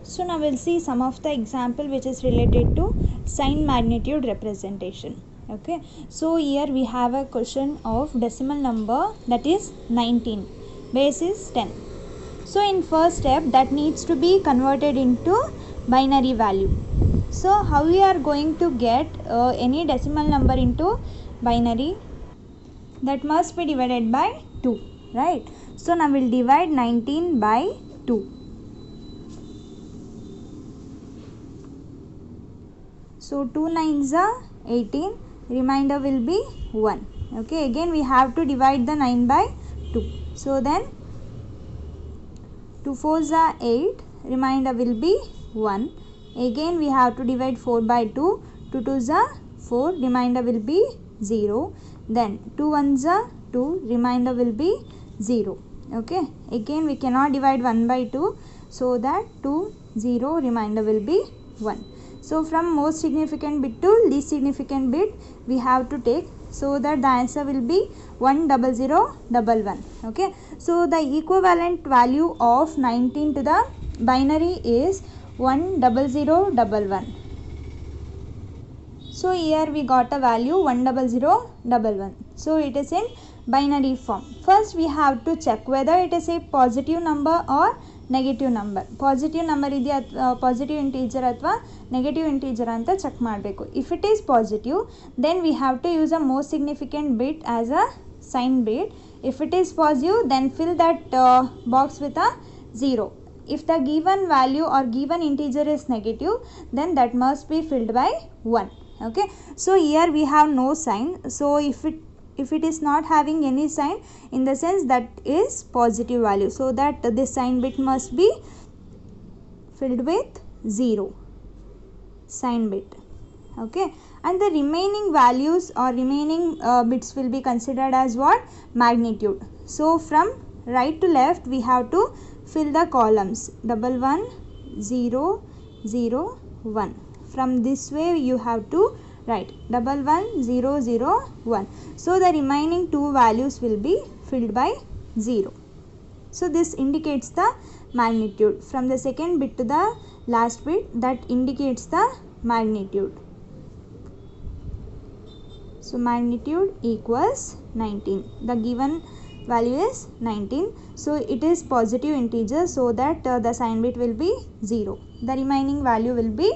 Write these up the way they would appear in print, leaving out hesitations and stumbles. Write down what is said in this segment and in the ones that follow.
So now we'll see some of the example which is related to sign magnitude representation. Okay, so here we have a question of decimal number, that is 19, base is 10. So in first step, that needs to be converted into binary value. So how we are going to get any decimal number into binary? That must be divided by 2, right? So now we'll divide 19 by 2. So 2 9s are 18, remainder will be 1. Okay, again we have to divide the 9 by 2. So then 2 4s are 8, remainder will be 1. Again we have to divide 4 by 2, 2 2s are 4, remainder will be 0. Then 2 1s are 2, remainder will be 0. Okay, again we cannot divide 1 by 2, so that 2 0, remainder will be 1. So from most significant bit to least significant bit we have to take, so that the answer will be 10011. Okay, so the equivalent value of 19 to the binary is 10011. So here we got a value 10011. So it is in binary form. First we have to check whether it is a positive number or negative number. Positive number ಇದೆಯಾ positive integer ಅಥವಾ negative integer ಅಂತ check ಮಾಡಬೇಕು. If it is positive, then we have to use a most significant bit as a sign bit. If it is positive, then fill that box with a 0. If the given value or given integer is negative, then that must be filled by 1. Okay, so here we have no sign. So if it is not having any sign, in the sense that is positive value, so that this sign bit must be filled with 0, sign bit. Okay, and the remaining values or remaining bits will be considered as what? Magnitude. So from right to left we have to fill the columns 1 1 0 0 1. From this way you have to write 1 1 0 0 1. So the remaining two values will be filled by 0. So this indicates the magnitude. From the second bit to the last bit, that indicates the magnitude. So magnitude equals 19. The given value is 19. So it is positive integer, so that the sign bit will be 0. The remaining value will be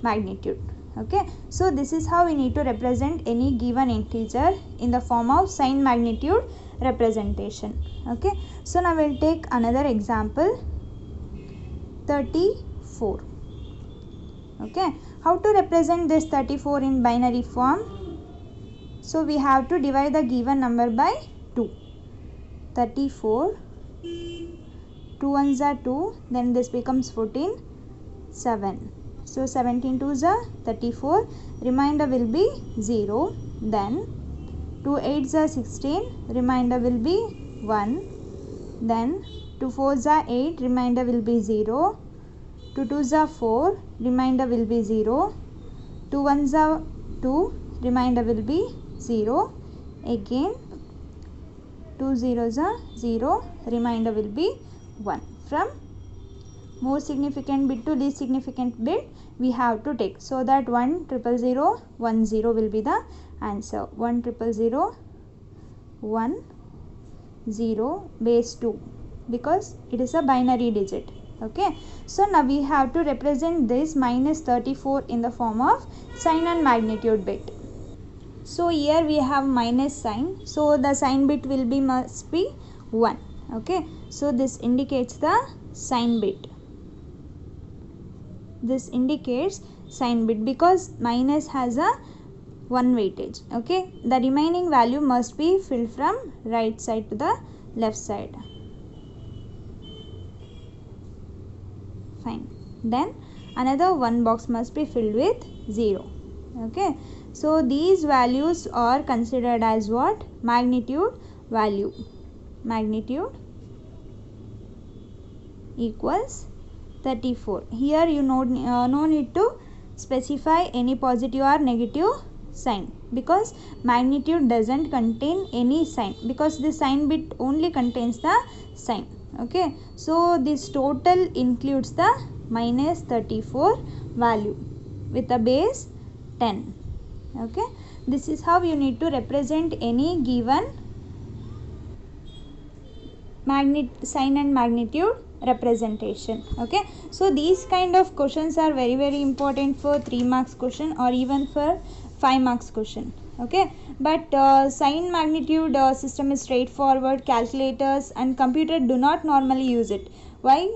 magnitude. Okay, so this is how we need to represent any given integer in the form of sign magnitude representation. Okay, so now we'll take another example, 34. Okay, how to represent this 34 in binary form? So we have to divide the given number by 2. 34, 2 1s are 2, then this becomes 14, 7. So 17 2s are 34, remainder will be 0. Then 2 8s are 16, remainder will be 1. Then 2 4s are 8, remainder will be 0. 2 2s are 4, remainder will be 0. 2 1s are 2, remainder will be 0. Again 2 zeros are 0, remainder will be 1. From most significant bit to least significant bit we have to take, so that 10001 will be the answer. 10010 base 2, because it is a binary digit. Okay, so now we have to represent this minus 34 in the form of sign and magnitude bit. So here we have minus sign, so the sign bit will be must be 1. Okay, so this indicates the sign bit. This indicates sign bit because minus has a 1 weightage. Okay, the remaining value must be filled from right side to the left side. Fine. Then another one box must be filled with 0. Okay, so these values are considered as what? Magnitude value. Magnitude equals 34. Here you no need to specify any positive or negative sign, because magnitude doesn't contain any sign, because the sign bit only contains the sign. Okay, so this total includes the minus 34 value with a base 10. Okay, this is how you need to represent any given sign and magnitude representation. Okay, so these kind of questions are very important for 3 marks question or even for 5 marks question. Okay, but sign magnitude system is straightforward. Calculators and computer do not normally use it. Why?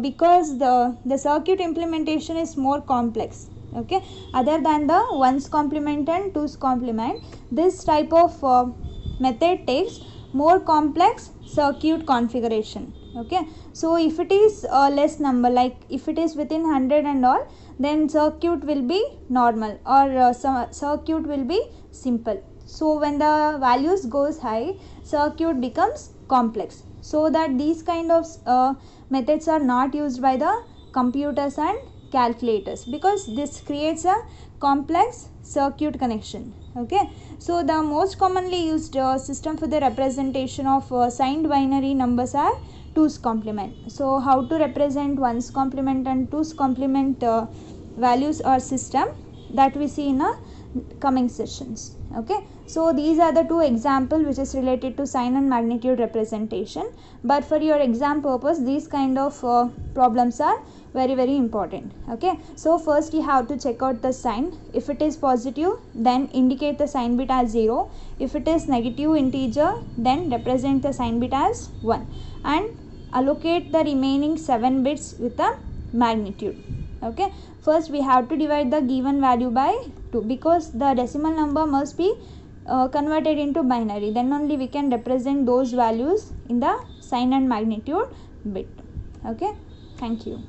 Because the circuit implementation is more complex. Okay, other than the ones complement and twos complement, this type of method takes more complex circuit configuration. Okay, so if it is a less number, like if it is within 100 and all, then circuit will be normal or circuit will be simple. So when the values goes high, circuit becomes complex. So that these kind of methods are not used by the computers and calculators, because this creates a complex circuit connection. Okay, so the most commonly used system for the representation of signed binary numbers are twos complement. So how to represent ones complement and twos complement values or system, that we see in a coming sessions. Okay, so these are the two examples which is related to sign and magnitude representation, but for your exam purpose these kind of problems are very important. Okay, so first you have to check out the sign. If it is positive, then indicate the sign bit as 0. If it is negative integer, then represent the sign bit as 1 and allocate the remaining 7 bits with a magnitude. Okay, first we have to divide the given value by 2, because the decimal number must be converted into binary, then only we can represent those values in the sign and magnitude bit. Okay, thank you.